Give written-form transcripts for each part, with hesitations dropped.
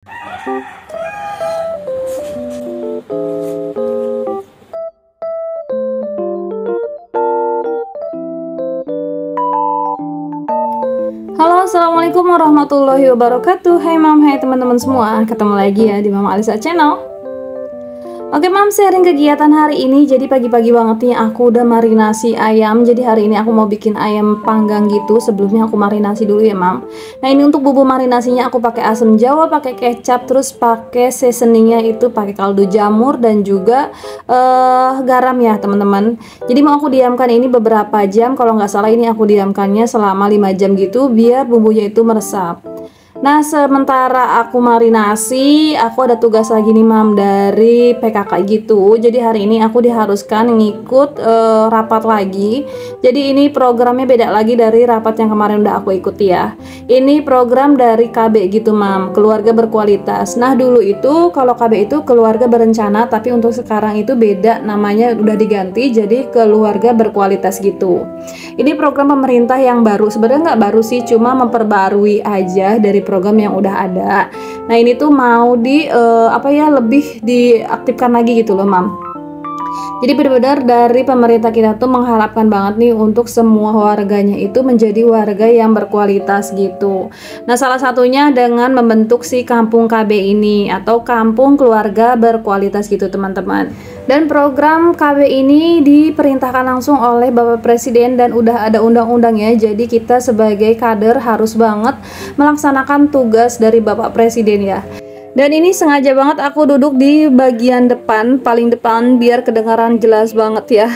Halo, assalamualaikum warahmatullahi wabarakatuh. Hai mam, hai teman-teman semua. Ketemu lagi ya di Mama Alisa Channel. Oke mam, sharing kegiatan hari ini. Jadi pagi-pagi banget nih aku udah marinasi ayam. Jadi hari ini aku mau bikin ayam panggang gitu. Sebelumnya aku marinasi dulu ya mam. Nah ini untuk bumbu marinasinya aku pakai asam jawa, pakai kecap, terus pakai seasoningnya itu pakai kaldu jamur dan juga garam ya teman-teman. Jadi mau aku diamkan ini beberapa jam. Kalau nggak salah ini aku diamkannya selama 5 jam gitu biar bumbunya itu meresap. Nah, sementara aku marinasi, aku ada tugas lagi nih mam dari PKK gitu. Jadi hari ini aku diharuskan ngikut rapat lagi. Jadi ini programnya beda lagi dari rapat yang kemarin udah aku ikuti ya. Ini program dari KB gitu mam, keluarga berkualitas. Nah dulu itu kalau KB itu keluarga berencana, tapi untuk sekarang itu beda, namanya udah diganti jadi keluarga berkualitas gitu. Ini program pemerintah yang baru, sebenarnya nggak baru sih, cuma memperbarui aja dari program yang udah ada. Nah ini tuh mau lebih diaktifkan lagi gitu loh mam. Jadi benar-benar dari pemerintah kita tuh mengharapkan banget nih untuk semua warganya itu menjadi warga yang berkualitas gitu. Nah salah satunya dengan membentuk si kampung KB ini atau kampung keluarga berkualitas gitu teman-teman. Dan program KB ini diperintahkan langsung oleh Bapak Presiden dan udah ada undang-undangnya. Jadi kita sebagai kader harus banget melaksanakan tugas dari Bapak Presiden ya. Dan ini sengaja banget aku duduk di bagian depan, paling depan biar kedengaran jelas banget ya.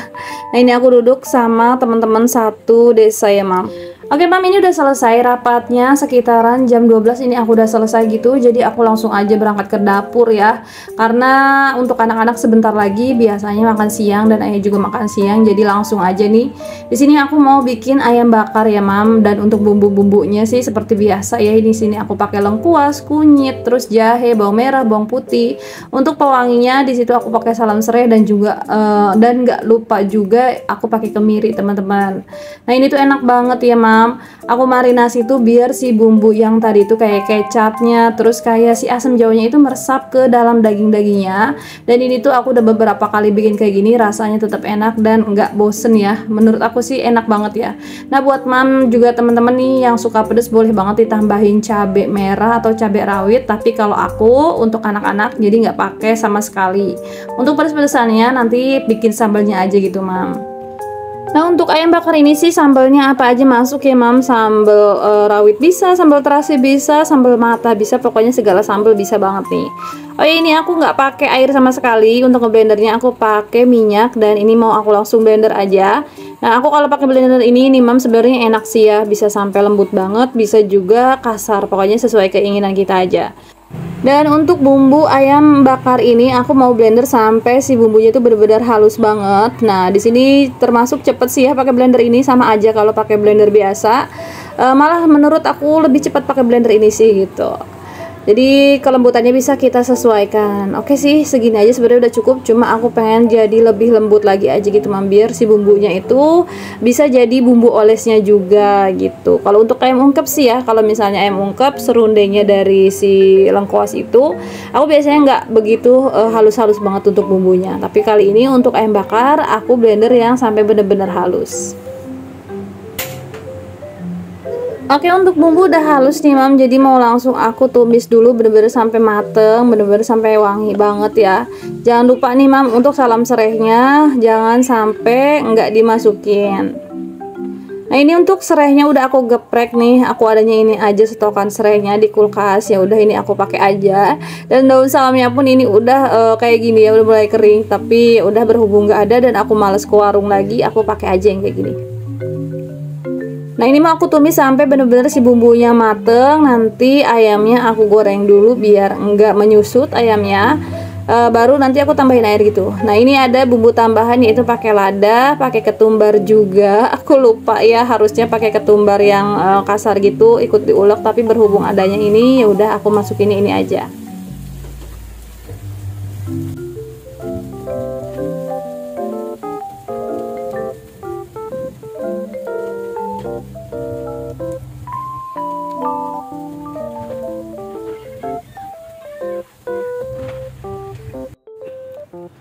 Nah ini aku duduk sama teman-teman satu desa ya mam. Oke mam, ini udah selesai rapatnya sekitaran jam 12 ini aku udah selesai gitu. Jadi aku langsung aja berangkat ke dapur ya. Karena untuk anak-anak sebentar lagi biasanya makan siang dan ayah juga makan siang. Jadi langsung aja nih. Di sini aku mau bikin ayam bakar ya mam. Dan untuk bumbu-bumbunya sih seperti biasa ya. Di sini aku pakai lengkuas, kunyit, terus jahe, bawang merah, bawang putih. Untuk pewanginya di situ aku pakai salam serai dan juga dan nggak lupa juga aku pakai kemiri teman-teman. Nah ini tuh enak banget ya mam. Aku marinasi tuh biar si bumbu yang tadi itu kayak kecapnya, terus kayak si asam jawanya itu meresap ke dalam daging-dagingnya. Dan ini tuh aku udah beberapa kali bikin kayak gini, rasanya tetap enak dan nggak bosen ya. Menurut aku sih enak banget ya. Nah buat mam juga temen-temen nih yang suka pedes boleh banget ditambahin cabai merah atau cabai rawit. Tapi kalau aku untuk anak-anak jadi nggak pakai sama sekali. Untuk pedes-pedesannya nanti bikin sambalnya aja gitu mam. Nah untuk ayam bakar ini sih sambalnya apa aja masuk ya mam. Sambal rawit bisa, sambal terasi bisa, sambal mata bisa, pokoknya segala sambal bisa banget nih. Oh ya ini aku nggak pakai air sama sekali. Untuk ngeblendernya aku pakai minyak dan ini mau aku langsung blender aja. Nah aku kalau pakai blender ini nih mam sebenarnya enak sih ya, bisa sampai lembut banget, bisa juga kasar, pokoknya sesuai keinginan kita aja. Dan untuk bumbu ayam bakar ini aku mau blender sampai si bumbunya itu benar-benar halus banget. Nah, di sini termasuk cepet sih ya pakai blender ini, sama aja kalau pakai blender biasa. Malah menurut aku lebih cepat pakai blender ini sih gitu. Jadi kelembutannya bisa kita sesuaikan. Oke sih, segini aja sebenarnya udah cukup. Cuma aku pengen jadi lebih lembut lagi aja gitu, biar si bumbunya itu bisa jadi bumbu olesnya juga gitu. Kalau untuk ayam ungkep sih ya, kalau misalnya ayam ungkep serundengnya dari si lengkuas itu, aku biasanya nggak begitu halus-halus banget untuk bumbunya. Tapi kali ini untuk ayam bakar, aku blender yang sampai bener-bener halus. Oke untuk bumbu udah halus nih mam, jadi mau langsung aku tumis dulu bener-bener sampai mateng, bener-bener sampai wangi banget ya. Jangan lupa nih mam untuk salam serehnya jangan sampai nggak dimasukin. Nah ini untuk serehnya udah aku geprek nih, aku adanya ini aja stokan serehnya di kulkas, ya udah ini aku pakai aja. Dan daun salamnya pun ini udah kayak gini ya, udah mulai kering, tapi udah berhubung nggak ada dan aku males ke warung lagi, aku pakai aja yang kayak gini. Nah ini mau aku tumis sampai bener-bener si bumbunya mateng. Nanti ayamnya aku goreng dulu biar enggak menyusut ayamnya. Baru nanti aku tambahin air gitu. Nah ini ada bumbu tambahan yaitu pakai lada, pakai ketumbar juga. Aku lupa ya harusnya pakai ketumbar yang kasar gitu, ikut diulek. Tapi berhubung adanya ini ya udah aku masukin ini aja.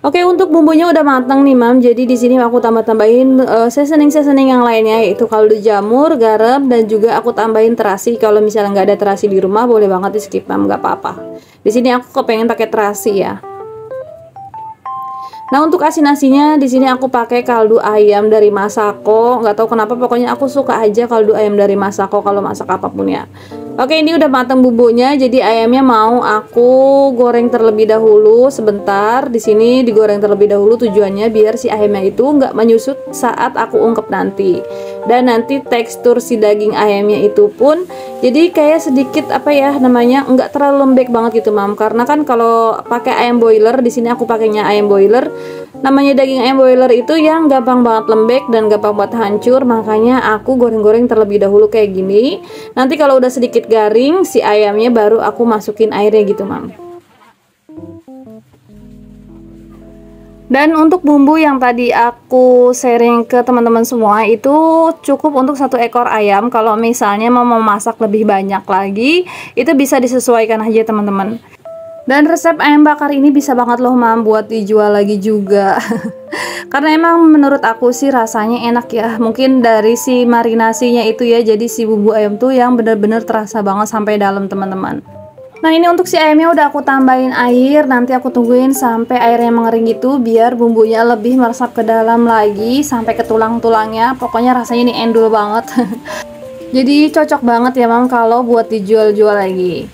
Oke, untuk bumbunya udah matang nih, Mam. Jadi di sini aku tambah-tambahin seasoning yang lainnya, yaitu kaldu jamur, garam, dan juga aku tambahin terasi. Kalau misalnya nggak ada terasi di rumah, boleh banget di skip, Mam, nggak apa-apa. Di sini aku kepengen pakai terasi ya. Nah, untuk asin-asinnya di sini aku pakai kaldu ayam dari Masako. Nggak tahu kenapa, pokoknya aku suka aja kaldu ayam dari Masako kalau masak apapun ya. Oke, ini udah matang bumbunya. Jadi ayamnya mau aku goreng terlebih dahulu sebentar. Di sini digoreng terlebih dahulu tujuannya biar si ayamnya itu nggak menyusut saat aku ungkep nanti. Dan nanti tekstur si daging ayamnya itu pun jadi kayak sedikit apa ya namanya, nggak terlalu lembek banget gitu, Mam. Karena kan kalau pakai ayam boiler, di sini aku pakainya ayam boiler. Namanya daging ayam boiler itu yang gampang banget lembek dan gampang banget hancur, makanya aku goreng-goreng terlebih dahulu kayak gini. Nanti kalau udah sedikit garing si ayamnya baru aku masukin airnya gitu, Mam. Dan untuk bumbu yang tadi aku sharing ke teman-teman semua itu cukup untuk 1 ekor ayam. Kalau misalnya mau memasak lebih banyak lagi, itu bisa disesuaikan aja teman-teman. Dan resep ayam bakar ini bisa banget loh, Mam, buat dijual lagi juga. Karena emang menurut aku sih rasanya enak ya. Mungkin dari si marinasinya itu ya, jadi si bumbu ayam tuh yang bener-bener terasa banget sampai dalam, teman-teman. Nah, ini untuk si ayamnya udah aku tambahin air. Nanti aku tungguin sampai airnya mengering gitu, biar bumbunya lebih meresap ke dalam lagi sampai ke tulang-tulangnya. Pokoknya rasanya ini endul banget. Jadi cocok banget ya, Mam, kalau buat dijual-jual lagi.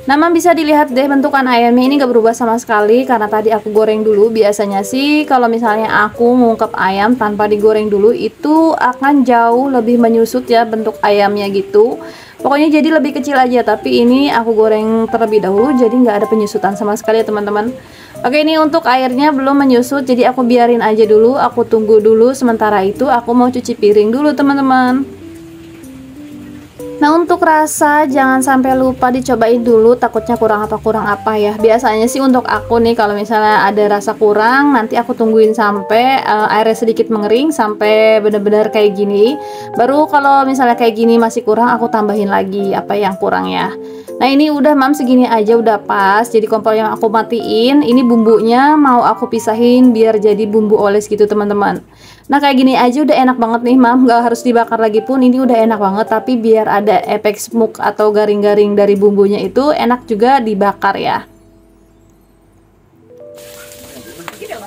Nah, Mam, bisa dilihat deh bentukan ayamnya ini gak berubah sama sekali karena tadi aku goreng dulu. Biasanya sih kalau misalnya aku mengungkep ayam tanpa digoreng dulu itu akan jauh lebih menyusut ya bentuk ayamnya gitu. Pokoknya jadi lebih kecil aja, tapi ini aku goreng terlebih dahulu jadi nggak ada penyusutan sama sekali ya teman-teman. Oke, ini untuk airnya belum menyusut, jadi aku biarin aja dulu, aku tunggu dulu. Sementara itu aku mau cuci piring dulu teman-teman. Nah, untuk rasa jangan sampai lupa dicobain dulu, takutnya kurang apa ya. Biasanya sih untuk aku nih kalau misalnya ada rasa kurang, nanti aku tungguin sampai airnya sedikit mengering sampai bener-bener kayak gini. Baru kalau misalnya kayak gini masih kurang, aku tambahin lagi apa yang kurang ya. Nah, ini udah, Mam, segini aja udah pas. Jadi kompor yang aku matiin, ini bumbunya mau aku pisahin biar jadi bumbu oles gitu teman-teman. Nah, kayak gini aja udah enak banget nih, Mam, nggak harus dibakar lagi pun ini udah enak banget. Tapi biar ada efek smoke atau garing-garing dari bumbunya itu enak juga dibakar ya.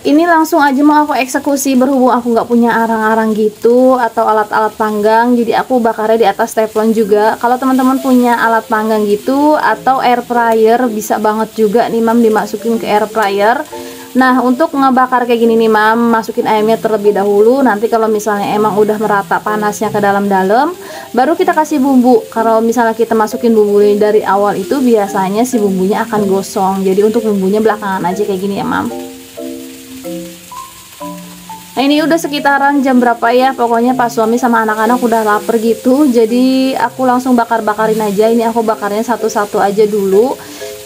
Ini langsung aja mau aku eksekusi, berhubung aku nggak punya arang-arang gitu atau alat-alat panggang, jadi aku bakarnya di atas teflon juga. Kalau teman-teman punya alat panggang gitu atau air fryer, bisa banget juga nih, Mam, dimasukin ke air fryer. Nah, untuk ngebakar kayak gini nih, Mam, masukin ayamnya terlebih dahulu. Nanti kalau misalnya emang udah merata panasnya ke dalam-dalam, baru kita kasih bumbu. Kalau misalnya kita masukin bumbunya dari awal itu biasanya si bumbunya akan gosong. Jadi untuk bumbunya belakangan aja kayak gini ya, Mam. Nah, ini udah sekitaran jam berapa ya, pokoknya pas suami sama anak-anak udah lapar gitu, jadi aku langsung bakar-bakarin aja. Ini aku bakarnya satu-satu aja dulu.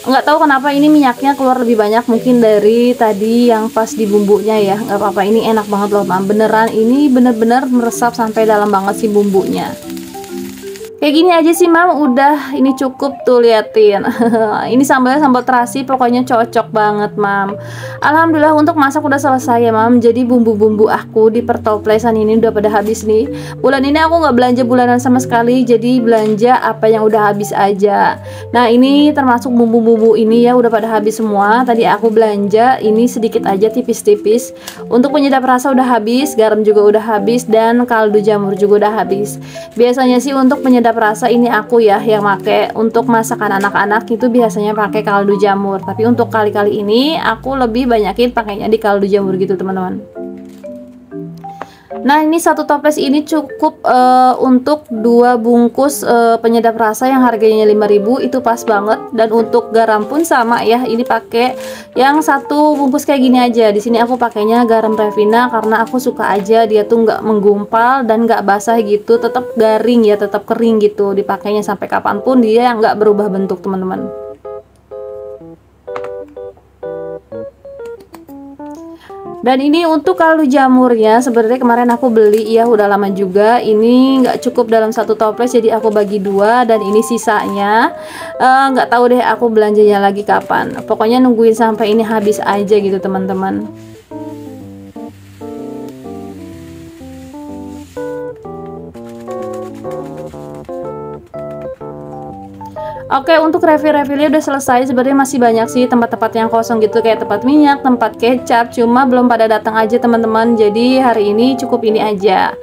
Nggak tahu kenapa ini minyaknya keluar lebih banyak mungkin dari tadi yang pas di bumbunya ya. Nggak apa-apa, ini enak banget loh, Mam, beneran ini bener-bener meresap sampai dalam banget si bumbunya. Kayak gini aja sih, Mam, udah ini cukup tuh, liatin. Ini sambalnya sambal terasi, pokoknya cocok banget, Mam. Alhamdulillah untuk masak udah selesai ya, Mam. Jadi bumbu-bumbu aku di pertoplesan ini udah pada habis nih. Bulan ini aku nggak belanja bulanan sama sekali, jadi belanja apa yang udah habis aja. Nah, ini termasuk bumbu-bumbu ini ya udah pada habis semua. Tadi aku belanja ini sedikit aja, tipis-tipis. Untuk penyedap rasa udah habis, garam juga udah habis, dan kaldu jamur juga udah habis. Biasanya sih untuk penyedap rasa ini aku ya yang make. Untuk masakan anak-anak itu biasanya pakai kaldu jamur, tapi untuk kali-kali ini aku lebih banyakin pakainya di kaldu jamur gitu teman-teman. Nah, ini satu toples ini cukup untuk 2 bungkus penyedap rasa yang harganya 5.000, itu pas banget. Dan untuk garam pun sama ya, ini pakai yang 1 bungkus kayak gini aja. Di sini aku pakainya garam Revina karena aku suka aja dia tuh nggak menggumpal dan nggak basah gitu, tetap garing ya, tetap kering gitu. Dipakainya sampai kapanpun dia nggak berubah bentuk teman-teman. Dan ini untuk kaldu jamurnya, sebenarnya kemarin aku beli ya, udah lama juga. Ini nggak cukup dalam satu toples, jadi aku bagi dua. Dan ini sisanya nggak tahu deh aku belanjanya lagi kapan. Pokoknya nungguin sampai ini habis aja gitu teman-teman. Oke, untuk refill-refillnya udah selesai. Sebenarnya masih banyak sih tempat-tempat yang kosong gitu, kayak tempat minyak, tempat kecap, cuma belum pada datang aja teman-teman. Jadi hari ini cukup ini aja.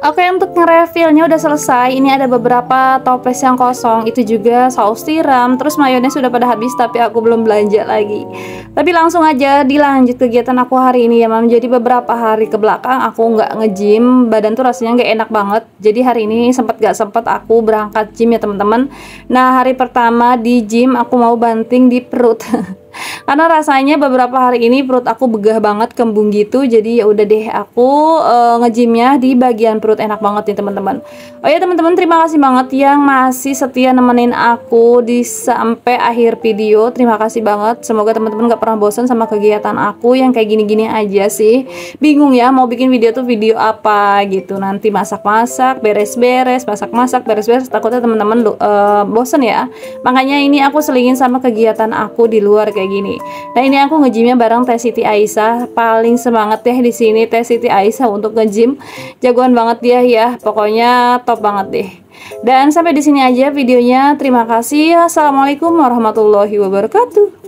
Oke, untuk nge-refillnya udah selesai. Ini ada beberapa toples yang kosong, itu juga saus tiram, terus mayones sudah pada habis, tapi aku belum belanja lagi. Tapi langsung aja dilanjut kegiatan aku hari ini ya mam. Jadi beberapa hari ke belakang aku nggak nge-gym, badan tuh rasanya nggak enak banget. Jadi hari ini gak sempet aku berangkat gym ya teman-teman. Nah, hari pertama di gym aku mau banting di perut. Karena rasanya beberapa hari ini perut aku begah banget, kembung gitu. Jadi ya udah deh, aku nge-gymnya di bagian perut. Enak banget nih teman-teman. Oh ya teman-teman, terima kasih banget yang masih setia nemenin aku di sampai akhir video. Terima kasih banget. Semoga teman-teman gak pernah bosan sama kegiatan aku yang kayak gini-gini aja sih. Bingung ya mau bikin video tuh video apa gitu. Nanti masak-masak, beres-beres, masak-masak, beres-beres. Takutnya teman-teman bosan ya. Makanya ini aku selingin sama kegiatan aku di luar kayak gini. Nah, ini aku nge-gymnya bareng Teh Siti Aisyah. Paling semangat deh di sini Teh Siti Aisyah untuk nge-gym. Jagoan banget dia ya. Pokoknya top banget deh. Dan sampai di sini aja videonya. Terima kasih. Assalamualaikum warahmatullahi wabarakatuh.